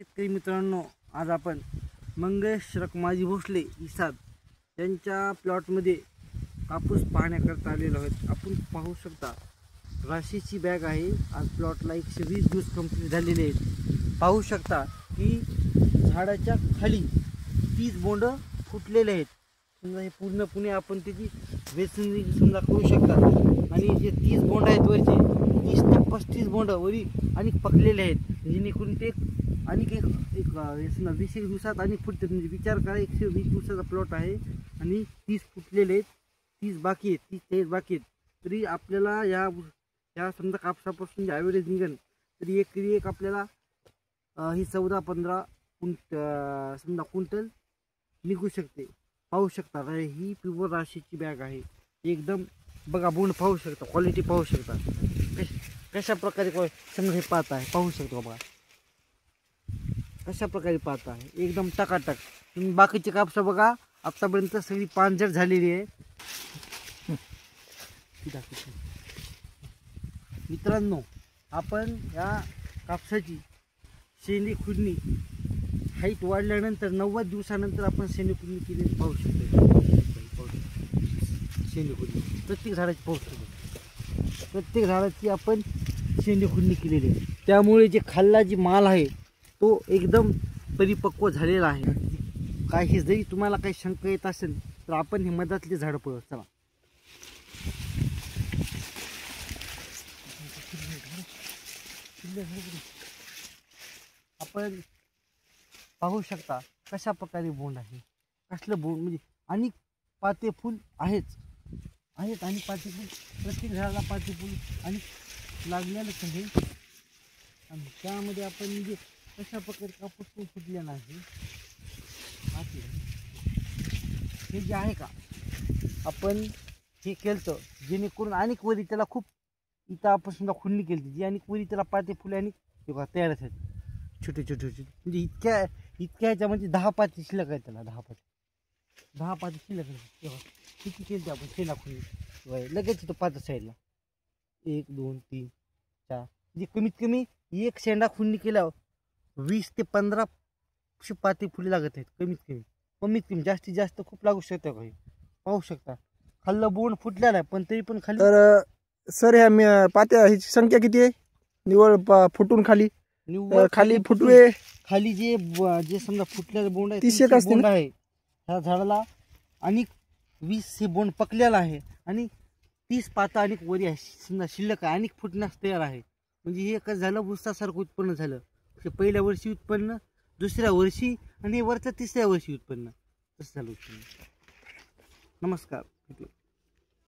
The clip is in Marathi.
शेतकरी मित्रांनो, आज आपण मंगेश रखमाजी भोसले इसाद यांच्या प्लॉटमध्ये कापूस पाहण्याकरता आलेलो आहोत। आपण पाहू शकता राशीची बॅग आहे। आज प्लॉटला 120 दिवस कंप्लीट झालेले आहेत। पाहू शकता की झाडाच्या खाली 30 बोंड फुटलेले आहेत। समजा हे पूर्णपणे आपण त्याची वेचणी समजा करू शकता। आणि जे 30 बोंड आहेत वरचे 30 ते 35 बोंड वरी आणि पकलेले आहेत, जेणेकरून ते आणि एक 20 दिवसात आणि फुटते। म्हणजे विचार करा, 120 दिवसाचा प्लॉट आहे आणि 30 फुटलेले आहेत, 30 बाकी आहेत, 30 बाकी आहेत। तरी आपल्याला या समजा कापसापासून जे ॲव्हरेज निघेल तरी एकरी एक आपल्याला ही 14-15 समजा क्विंटल निघू शकते। पाहू शकता ही प्युअर राशीची बॅग आहे। एकदम बघा, बोंड पाहू शकता, क्वालिटी पाहू शकता कशा प्रकारे समजा हे पाहत आहे। पाहू शकतो बघा कशा प्रकारे पाहत आहे, एकदम टकाटक। तुम्ही बाकीचे कापसा बघा, आतापर्यंत सगळी पानझड झालेली आहे। मित्रांनो, आपण या कापसाची शेंडी खुडणी हाईट वाढल्यानंतर 90 दिवसानंतर आपण शेंडी खुडणी केली पाहू शकतो। शेंडी खुडणी प्रत्येक झाडाची पाहू शकतो, प्रत्येक झाडाची आपण शेंडी खुडणी केलेली आहे। त्यामुळे जे खाल्ला जी माल आहे तो एकदम परिपक्व झालेला आहे। काही जरी तुम्हाला काही शंका येत असेल तर आपण हे मधातले झाड पळत चला। आपण पाहू शकता कशा प्रकारे बोंड आहे, कसलं बोंड म्हणजे आणि पाते फुल आहेत आणि पाते फुल प्रत्येक झाडाला पाते फुल आणि लागलेलंच आहे। आणि त्यामध्ये आपण म्हणजे कशा प्रकारे कापूस पण फुटलेला आहे। हे जे आहे का, आपण हे केलं जेणेकरून अनेक वरी त्याला खूप इथं आपण समजा खुडणी केली जी, आणि वरी त्याला पाते फुले आणि तयारच आहेत छोटे छोटे छोटे। म्हणजे इतक्या ह्याच्यामध्ये 10 पाते शिल्लक आहेत, त्याला 10 पाते शिल्लक आहेत। तेव्हा किती केली आपण शेंडा खुडणी लगेच तो पाच साईडला 1 2 3 4 म्हणजे कमीत कमी एक शेंडा खुडणी केल्यावर 20 ते 15 पाते फुले लागत आहेत कमीत कमी। जास्तीत जास्त खूप लागू शकते काही। पाहू शकता खाल्लं बोंड फुटलेला आहे, पण तरी पण खाली। तर सर ह्या पात्या ह्याची संख्या किती आहे? निवळ फुटून खाली फुटवे खाली जे समजा फुटलेले बोंड आहे 30 बोंड आहे ह्या झाडाला, आणि 20 हे बोंड पकलेला आहे आणि 30 पाता आणि वरी आहे समजा शिल्लक आहे आणि फुटण्यास तयार आहे। म्हणजे हे कसं झालं, ऊसासारखं उत्पन्न झालं। पहिल्या वर्षी उत्पन्न, दुसऱ्या वर्षी आणि वरच्या तिसऱ्या वर्षी उत्पन्न, तसं झालं उत्पन्न। नमस्कार।